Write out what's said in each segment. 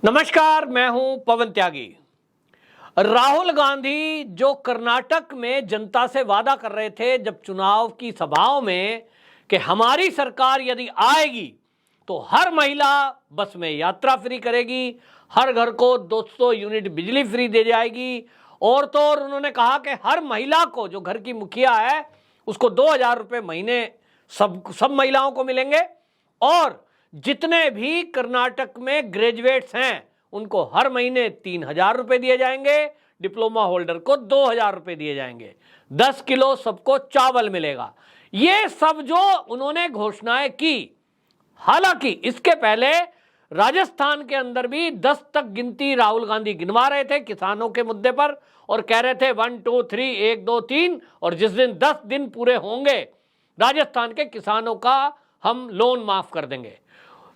नमस्कार, मैं हूं पवन त्यागी। राहुल गांधी जो कर्नाटक में जनता से वादा कर रहे थे जब चुनाव की सभाओं में कि हमारी सरकार यदि आएगी तो हर महिला बस में यात्रा फ्री करेगी, हर घर को 200 यूनिट बिजली फ्री दे जाएगी, और तो और उन्होंने कहा कि हर महिला को जो घर की मुखिया है उसको 2000 रुपये महीने सब महिलाओं को मिलेंगे, और जितने भी कर्नाटक में ग्रेजुएट्स हैं उनको हर महीने 3000 रुपये दिए जाएंगे, डिप्लोमा होल्डर को 2000 रुपये दिए जाएंगे, 10 किलो सबको चावल मिलेगा। ये सब जो उन्होंने घोषणाएं की, हालांकि इसके पहले राजस्थान के अंदर भी 10 तक गिनती राहुल गांधी गिनवा रहे थे किसानों के मुद्दे पर, और कह रहे थे 1 2 3 1 2 3, और जिस दिन 10 दिन पूरे होंगे राजस्थान के किसानों का हम लोन माफ कर देंगे।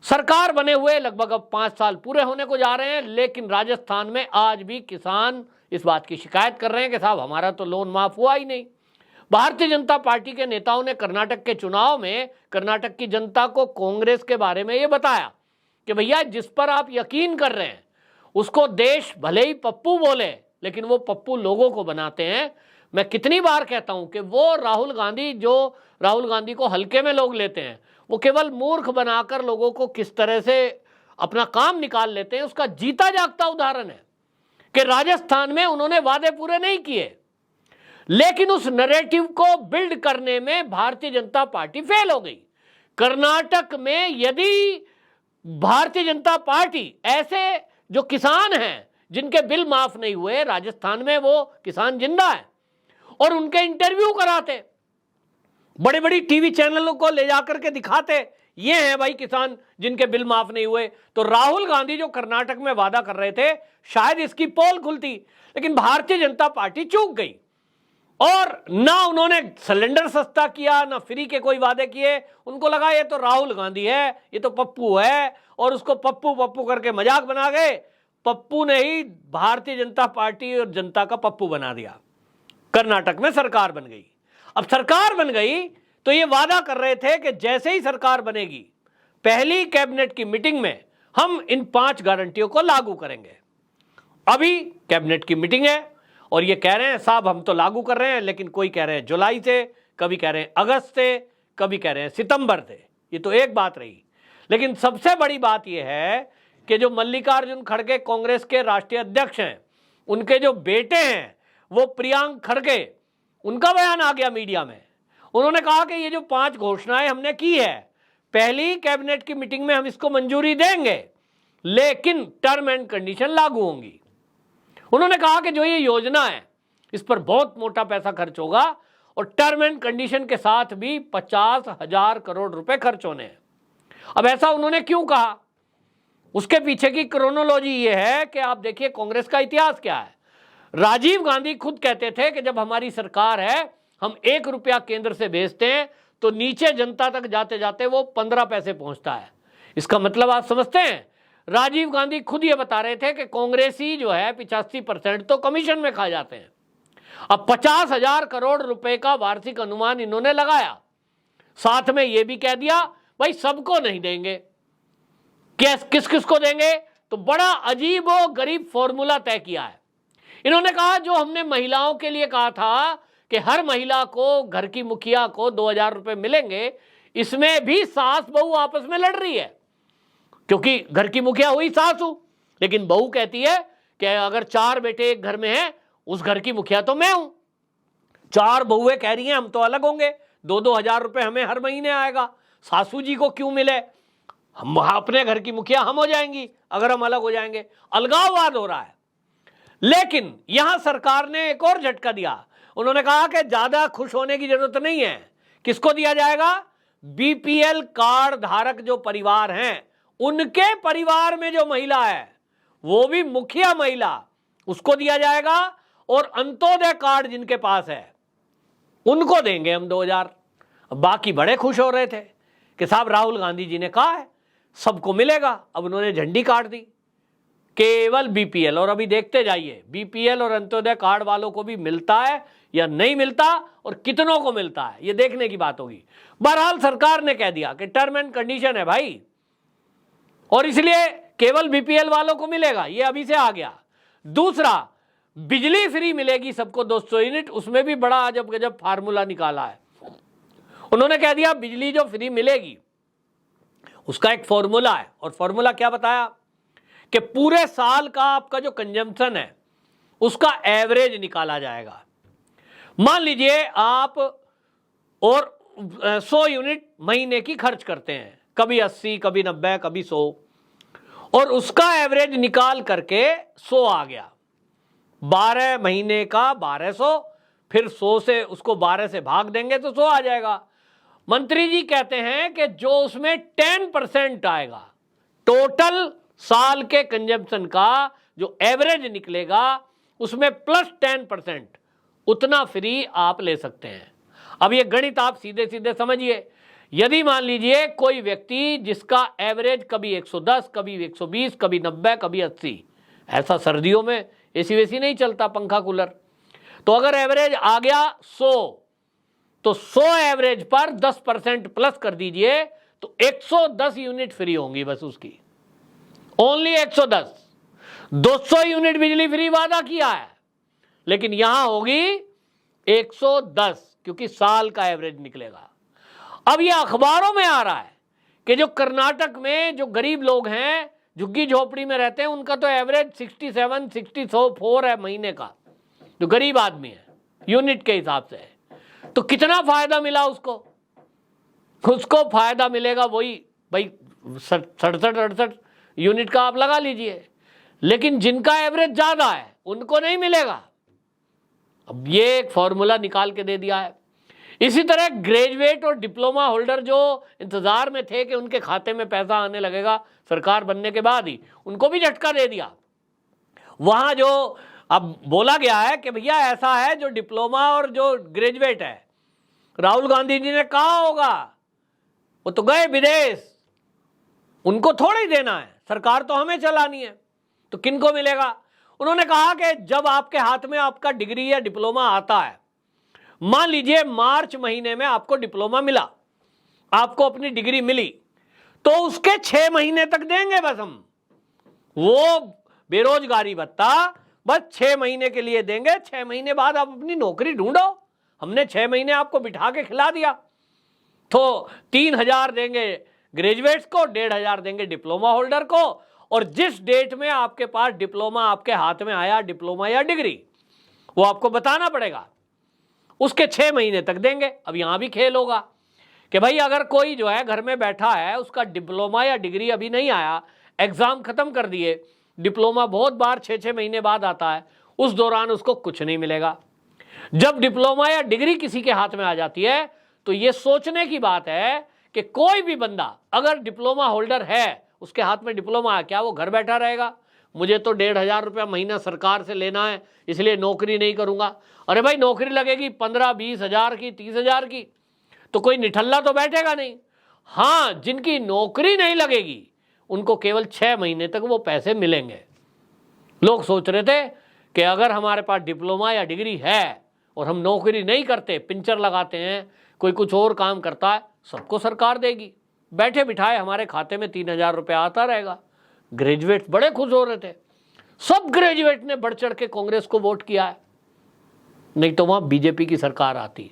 सरकार बने हुए लगभग अब 5 साल पूरे होने को जा रहे हैं, लेकिन राजस्थान में आज भी किसान इस बात की शिकायत कर रहे हैं कि साहब हमारा तो लोन माफ हुआ ही नहीं। भारतीय जनता पार्टी के नेताओं ने कर्नाटक के चुनाव में कर्नाटक की जनता को कांग्रेस के बारे में यह बताया कि भैया जिस पर आप यकीन कर रहे हैं उसको देश भले ही पप्पू बोले, लेकिन वो पप्पू लोगों को बनाते हैं। मैं कितनी बार कहता हूं कि वो राहुल गांधी को हल्के में लोग लेते हैं, वो केवल मूर्ख बनाकर लोगों को किस तरह से अपना काम निकाल लेते हैं उसका जीता जागता उदाहरण है कि राजस्थान में उन्होंने वादे पूरे नहीं किए, लेकिन उस नैरेटिव को बिल्ड करने में भारतीय जनता पार्टी फेल हो गई। कर्नाटक में यदि भारतीय जनता पार्टी ऐसे जो किसान हैं जिनके बिल माफ नहीं हुए, राजस्थान में वो किसान जिंदा है, और उनके इंटरव्यू कराते, बड़े बड़ी टीवी चैनलों को ले जाकर के दिखाते, ये हैं भाई किसान जिनके बिल माफ नहीं हुए, तो राहुल गांधी जो कर्नाटक में वादा कर रहे थे शायद इसकी पोल खुलती। लेकिन भारतीय जनता पार्टी चूक गई, और ना उन्होंने सिलेंडर सस्ता किया, ना फ्री के कोई वादे किए। उनको लगा ये तो राहुल गांधी है, ये तो पप्पू है, और उसको पप्पू पप्पू करके मजाक बना गए। पप्पू ने ही भारतीय जनता पार्टी और जनता का पप्पू बना दिया। कर्नाटक में सरकार बन गई। अब सरकार बन गई तो ये वादा कर रहे थे कि जैसे ही सरकार बनेगी पहली कैबिनेट की मीटिंग में हम इन 5 गारंटियों को लागू करेंगे। अभी कैबिनेट की मीटिंग है और ये कह रहे हैं साहब हम तो लागू कर रहे हैं, लेकिन कोई कह रहे हैं जुलाई से, कभी कह रहे हैं अगस्त से, कभी कह रहे हैं सितंबर से। ये तो एक बात रही, लेकिन सबसे बड़ी बात यह है कि जो मल्लिकार्जुन खड़गे कांग्रेस के राष्ट्रीय अध्यक्ष हैं, उनके जो बेटे हैं वो प्रियांक खड़गे, उनका बयान आ गया मीडिया में। उन्होंने कहा कि ये जो 5 घोषणाएं हमने की है, पहली कैबिनेट की मीटिंग में हम इसको मंजूरी देंगे, लेकिन टर्म एंड कंडीशन लागू होंगी। उन्होंने कहा कि जो ये योजना है इस पर बहुत मोटा पैसा खर्च होगा, और टर्म एंड कंडीशन के साथ भी 50,000 करोड़ रुपए खर्च होने हैं। अब ऐसा उन्होंने क्यों कहा, उसके पीछे की क्रोनोलॉजी ये है कि आप देखिए कांग्रेस का इतिहास क्या है। राजीव गांधी खुद कहते थे कि जब हमारी सरकार है हम 1 रुपया केंद्र से भेजते हैं तो नीचे जनता तक जाते जाते वो 15 पैसे पहुंचता है। इसका मतलब आप समझते हैं, राजीव गांधी खुद ये बता रहे थे कि कांग्रेसी जो है 85% तो कमीशन में खा जाते हैं। अब 50,000 करोड़ रुपए का वार्षिक अनुमान इन्होंने लगाया, साथ में ये भी कह दिया भाई सबको नहीं देंगे। किस किस को देंगे, तो बड़ा अजीब और गरीब फॉर्मूला तय किया है। इन्होंने कहा जो हमने महिलाओं के लिए कहा था कि हर महिला को, घर की मुखिया को 2000 रुपए मिलेंगे, इसमें भी सास बहू आपस में लड़ रही है, क्योंकि घर की मुखिया हुई सासू, लेकिन बहू कहती है कि अगर 4 बेटे एक घर में हैं उस घर की मुखिया तो मैं हूं। 4 बहुएं कह रही हैं हम तो अलग होंगे, 2-2 हजार रुपए हमें हर महीने आएगा, सासू जी को क्यों मिले, हम अपने घर की मुखिया हम हो जाएंगी अगर हम अलग हो जाएंगे। अलगाववाद हो रहा है। लेकिन यहां सरकार ने एक और झटका दिया। उन्होंने कहा कि ज्यादा खुश होने की जरूरत नहीं है। किसको दिया जाएगा, बीपीएल कार्ड धारक जो परिवार हैं, उनके परिवार में जो महिला है वो भी मुखिया महिला, उसको दिया जाएगा, और अंत्योदय कार्ड जिनके पास है उनको देंगे हम 2000। बाकी बड़े खुश हो रहे थे कि साहब राहुल गांधी जी ने कहा है सबको मिलेगा। अब उन्होंने झंडी काट दी केवल बीपीएल, और अभी देखते जाइए बीपीएल और अंत्योदय कार्ड वालों को भी मिलता है या नहीं मिलता, और कितनों को मिलता है, ये देखने की बात होगी। बहरहाल सरकार ने कह दिया कि टर्म एंड कंडीशन है भाई, और इसलिए केवल बीपीएल वालों को मिलेगा, ये अभी से आ गया। दूसरा, बिजली फ्री मिलेगी सबको 200 यूनिट, उसमें भी बड़ा अजब गजब फार्मूला निकाला है। उन्होंने कह दिया बिजली जो फ्री मिलेगी उसका एक फॉर्मूला है, और फॉर्मूला क्या बताया कि पूरे साल का आपका जो कंजम्पशन है उसका एवरेज निकाला जाएगा। मान लीजिए आप और 100 यूनिट महीने की खर्च करते हैं, कभी 80, कभी 90, कभी 100, और उसका एवरेज निकाल करके 100 आ गया। 12 महीने का 1200, फिर 100 से उसको 12 से भाग देंगे तो 100 आ जाएगा। मंत्री जी कहते हैं कि जो उसमें 10% आएगा, टोटल साल के कंजम्पशन का जो एवरेज निकलेगा उसमें प्लस 10%, उतना फ्री आप ले सकते हैं। अब ये गणित आप सीधे सीधे समझिए। यदि मान लीजिए कोई व्यक्ति जिसका एवरेज कभी 110, कभी 120, कभी 90, कभी 80, ऐसा सर्दियों में एसी वेसी नहीं चलता, पंखा कूलर, तो अगर एवरेज आ गया 100, तो 100 एवरेज पर 10% प्लस कर दीजिए तो 110 यूनिट फ्री होंगी बस उसकी, ओनली 110। 200 यूनिट बिजली फ्री वादा किया है, लेकिन यहां होगी 110, क्योंकि साल का एवरेज निकलेगा। अब यह अखबारों में आ रहा है कि जो कर्नाटक में जो गरीब लोग हैं, झुग्गी झोपड़ी में रहते हैं, उनका तो एवरेज 67, 64 है महीने का, जो गरीब आदमी है यूनिट के हिसाब से। तो कितना फायदा मिला उसको? उसको फायदा मिलेगा वही भाई 67-68 यूनिट का आप लगा लीजिए, लेकिन जिनका एवरेज ज्यादा है उनको नहीं मिलेगा। अब ये एक फॉर्मूला निकाल के दे दिया है। इसी तरह ग्रेजुएट और डिप्लोमा होल्डर जो इंतजार में थे कि उनके खाते में पैसा आने लगेगा सरकार बनने के बाद ही, उनको भी झटका दे दिया। वहां जो अब बोला गया है कि भैया ऐसा है, जो डिप्लोमा और जो ग्रेजुएट है, राहुल गांधी जी ने कहा होगा, वो तो गए विदेश, उनको थोड़ा ही देना है, सरकार तो हमें चलानी है, तो किनको मिलेगा? उन्होंने कहा कि जब आपके हाथ में आपका डिग्री या डिप्लोमा आता है, मान लीजिए मार्च महीने में आपको डिप्लोमा मिला, आपको अपनी डिग्री मिली, तो उसके 6 महीने तक देंगे बस हम, वो बेरोजगारी भत्ता बस 6 महीने के लिए देंगे। 6 महीने बाद आप अपनी नौकरी ढूंढो, हमने 6 महीने आपको बिठा के खिला दिया। तो 3000 देंगे ग्रेजुएट्स को, 1500 देंगे डिप्लोमा होल्डर को, और जिस डेट में आपके पास डिप्लोमा आपके हाथ में आया, डिप्लोमा या डिग्री, वो आपको बताना पड़ेगा, उसके 6 महीने तक देंगे। अब यहां भी खेल होगा कि भाई अगर कोई जो है घर में बैठा है, उसका डिप्लोमा या डिग्री अभी नहीं आया, एग्जाम खत्म कर दिए, डिप्लोमा बहुत बार 6-6 महीने बाद आता है, उस दौरान उसको कुछ नहीं मिलेगा। जब डिप्लोमा या डिग्री किसी के हाथ में आ जाती है तो यह सोचने की बात है कि कोई भी बंदा अगर डिप्लोमा होल्डर है, उसके हाथ में डिप्लोमा है, क्या वो घर बैठा रहेगा? मुझे तो 1500 रुपया महीना सरकार से लेना है, इसलिए नौकरी नहीं करूंगा। अरे भाई नौकरी लगेगी 15-20 हजार की, 30 हजार की, तो कोई निठल्ला तो बैठेगा नहीं। हाँ, जिनकी नौकरी नहीं लगेगी उनको केवल 6 महीने तक वो पैसे मिलेंगे। लोग सोच रहे थे कि अगर हमारे पास डिप्लोमा या डिग्री है और हम नौकरी नहीं करते, पिंचर लगाते हैं, कोई कुछ और काम करता है, सबको सरकार देगी, बैठे बिठाए हमारे खाते में 3000 रुपया आता रहेगा। ग्रेजुएट बड़े खुश हो रहे थे, सब ग्रेजुएट ने बढ़ चढ़ के कांग्रेस को वोट किया है, नहीं तो वहां बीजेपी की सरकार आती।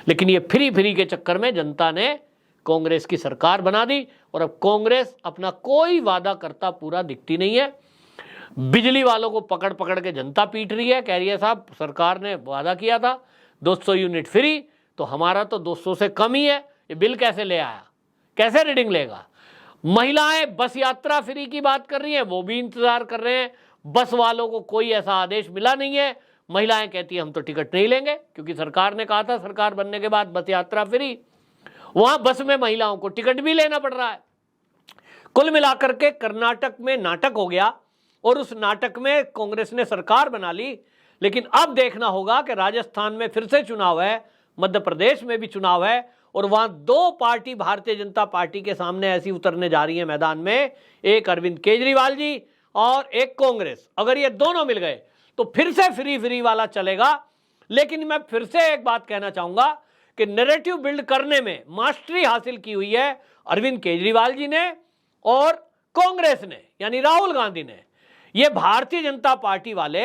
लेकिन ये फ्री के चक्कर में जनता ने कांग्रेस की सरकार बना दी, और अब कांग्रेस अपना कोई वादा करता पूरा दिखती नहीं है। बिजली वालों को पकड़ पकड़ के जनता पीट रही है, कह रही है साहब सरकार ने वादा किया था 200 यूनिट फ्री, तो हमारा तो 200 से कम ही है, ये बिल कैसे ले आया, कैसे रीडिंग लेगा? महिलाएं बस यात्रा फ्री की बात कर रही हैं, वो भी इंतजार कर रहे हैं, बस वालों को कोई ऐसा आदेश मिला नहीं है। महिलाएं कहती है हम तो टिकट नहीं लेंगे, क्योंकि सरकार ने कहा था सरकार बनने के बाद बस यात्रा फ्री, वहां बस में महिलाओं को टिकट भी लेना पड़ रहा है। कुल मिलाकर के कर्नाटक में नाटक हो गया, और उस नाटक में कांग्रेस ने सरकार बना ली। लेकिन अब देखना होगा कि राजस्थान में फिर से चुनाव है, मध्य प्रदेश में भी चुनाव है, और वहां 2 पार्टी भारतीय जनता पार्टी के सामने ऐसी उतरने जा रही है मैदान में, एक अरविंद केजरीवाल जी और एक कांग्रेस। अगर ये दोनों मिल गए तो फिर से फ्री वाला चलेगा। लेकिन मैं फिर से एक बात कहना चाहूंगा कि नैरेटिव बिल्ड करने में मास्टरी हासिल की हुई है अरविंद केजरीवाल जी ने और कांग्रेस ने, यानी राहुल गांधी ने, ये भारतीय जनता पार्टी वाले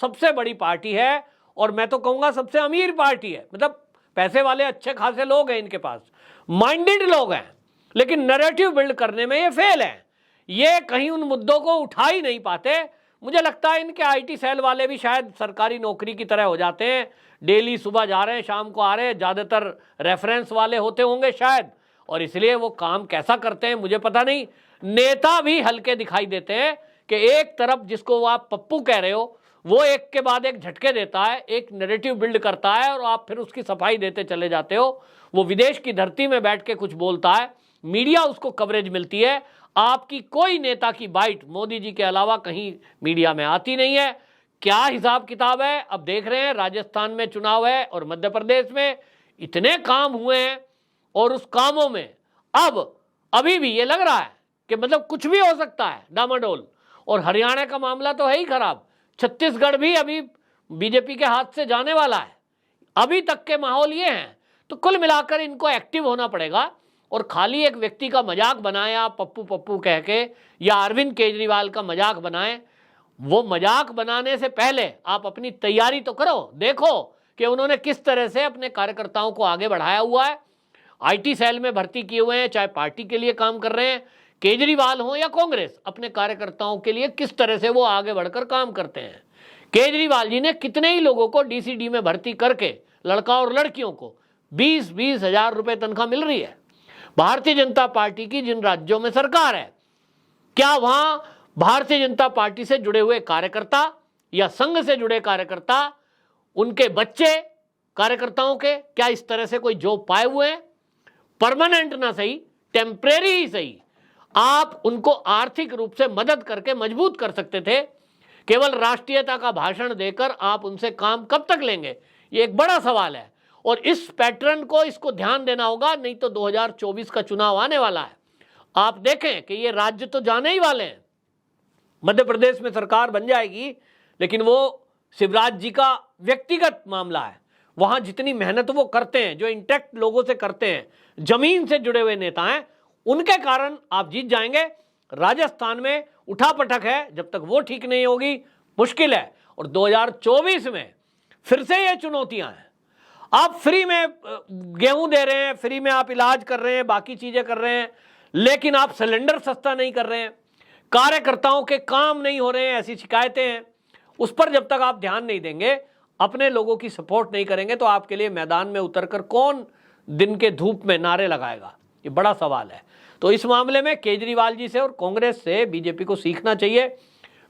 सबसे बड़ी पार्टी है और मैं तो कहूंगा सबसे अमीर पार्टी है, मतलब पैसे वाले अच्छे खासे लोग हैं इनके पास, माइंडेड लोग हैं, लेकिन नैरेटिव बिल्ड करने में ये फेल है। ये कहीं उन मुद्दों को उठा ही नहीं पाते। मुझे लगता है इनके आईटी सेल वाले भी शायद सरकारी नौकरी की तरह हो जाते हैं, डेली सुबह जा रहे हैं शाम को आ रहे हैं, ज़्यादातर रेफरेंस वाले होते होंगे शायद, और इसलिए वो काम कैसा करते हैं मुझे पता नहीं। नेता भी हल्के दिखाई देते हैं कि एक तरफ जिसको आप पप्पू कह रहे हो वो एक के बाद एक झटके देता है, एक नैरेटिव बिल्ड करता है और आप फिर उसकी सफाई देते चले जाते हो। वो विदेश की धरती में बैठ के कुछ बोलता है, मीडिया उसको कवरेज मिलती है, आपकी कोई नेता की बाइट मोदी जी के अलावा कहीं मीडिया में आती नहीं है। क्या हिसाब किताब है अब देख रहे हैं। राजस्थान में चुनाव है और मध्य प्रदेश में इतने काम हुए हैं और उस कामों में अब अभी भी ये लग रहा है कि मतलब कुछ भी हो सकता है डामाडोल। और हरियाणा का मामला तो है ही खराब, छत्तीसगढ़ भी अभी बीजेपी के हाथ से जाने वाला है, अभी तक के माहौल ये हैं। तो कुल मिलाकर इनको एक्टिव होना पड़ेगा और खाली एक व्यक्ति का मजाक बनाएं आप पप्पू पप्पू कह के, या अरविंद केजरीवाल का मजाक बनाएं। वो मजाक बनाने से पहले आप अपनी तैयारी तो करो, देखो कि उन्होंने किस तरह से अपने कार्यकर्ताओं को आगे बढ़ाया हुआ है। आईटी सेल में भर्ती किए हुए हैं, चाहे पार्टी के लिए काम कर रहे हैं, केजरीवाल हो या कांग्रेस, अपने कार्यकर्ताओं के लिए किस तरह से वो आगे बढ़कर काम करते हैं। केजरीवाल जी ने कितने ही लोगों को डीसीडी में भर्ती करके, लड़का और लड़कियों को 20-20 हजार रुपए तनख्वाह मिल रही है। भारतीय जनता पार्टी की जिन राज्यों में सरकार है, क्या वहां भारतीय जनता पार्टी से जुड़े हुए कार्यकर्ता या संघ से जुड़े कार्यकर्ता, उनके बच्चे कार्यकर्ताओं के, क्या इस तरह से कोई जॉब पाए हुए हैं? परमानेंट ना सही, टेम्परेरी ही सही, आप उनको आर्थिक रूप से मदद करके मजबूत कर सकते थे। केवल राष्ट्रीयता का भाषण देकर आप उनसे काम कब तक लेंगे, ये एक बड़ा सवाल है। और इस पैटर्न को, इसको ध्यान देना होगा, नहीं तो 2024 का चुनाव आने वाला है। आप देखें कि ये राज्य तो जाने ही वाले हैं। मध्य प्रदेश में सरकार बन जाएगी, लेकिन वो शिवराज जी का व्यक्तिगत मामला है। वहां जितनी मेहनत वो करते हैं, जो इंटैक्ट लोगों से करते हैं, जमीन से जुड़े हुए नेता हैं, उनके कारण आप जीत जाएंगे। राजस्थान में उठापटक है, जब तक वो ठीक नहीं होगी मुश्किल है। और 2024 में फिर से ये चुनौतियां हैं। आप फ्री में गेहूं दे रहे हैं, फ्री में आप इलाज कर रहे हैं, बाकी चीजें कर रहे हैं, लेकिन आप सिलेंडर सस्ता नहीं कर रहे हैं, कार्यकर्ताओं के काम नहीं हो रहे हैं, ऐसी शिकायतें हैं। उस पर जब तक आप ध्यान नहीं देंगे, अपने लोगों की सपोर्ट नहीं करेंगे, तो आपके लिए मैदान में उतरकर कौन दिन के धूप में नारे लगाएगा, ये बड़ा सवाल है। तो इस मामले में केजरीवाल जी से और कांग्रेस से बीजेपी को सीखना चाहिए।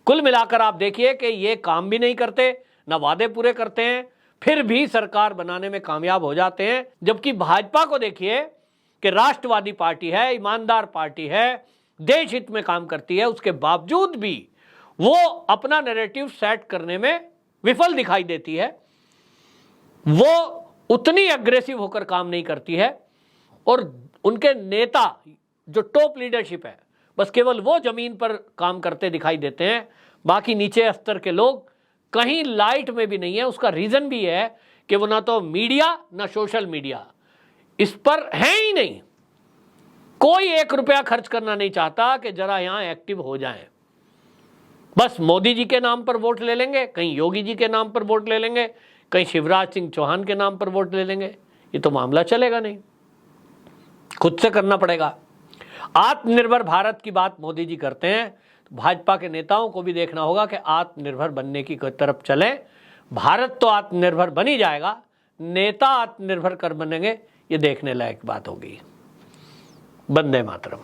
कुल मिलाकर आप देखिए कि ये काम भी नहीं करते, ना वादे पूरे करते हैं, फिर भी सरकार बनाने में कामयाब हो जाते हैं। जबकि भाजपा को देखिए कि राष्ट्रवादी पार्टी है, ईमानदार पार्टी है, देश हित में काम करती है, उसके बावजूद भी वो अपना नैरेटिव सेट करने में विफल दिखाई देती है। वो उतनी एग्रेसिव होकर काम नहीं करती है और उनके नेता जो टॉप लीडरशिप है, बस केवल वो जमीन पर काम करते दिखाई देते हैं, बाकी नीचे स्तर के लोग कहीं लाइट में भी नहीं है। उसका रीजन भी है कि वो ना तो मीडिया ना सोशल मीडिया इस पर है ही नहीं। कोई 1 रुपया खर्च करना नहीं चाहता कि जरा यहां एक्टिव हो जाएं। बस मोदी जी के नाम पर वोट ले लेंगे, कहीं योगी जी के नाम पर वोट ले लेंगे, कहीं शिवराज सिंह चौहान के नाम पर वोट ले लेंगे। ये तो मामला चलेगा नहीं, खुद से करना पड़ेगा। आत्मनिर्भर भारत की बात मोदी जी करते हैं, तो भाजपा के नेताओं को भी देखना होगा कि आत्मनिर्भर बनने की तरफ चलें। भारत तो आत्मनिर्भर बन ही जाएगा, नेता आत्मनिर्भर कर बनेंगे, ये देखने लायक बात होगी। वंदे मातरम।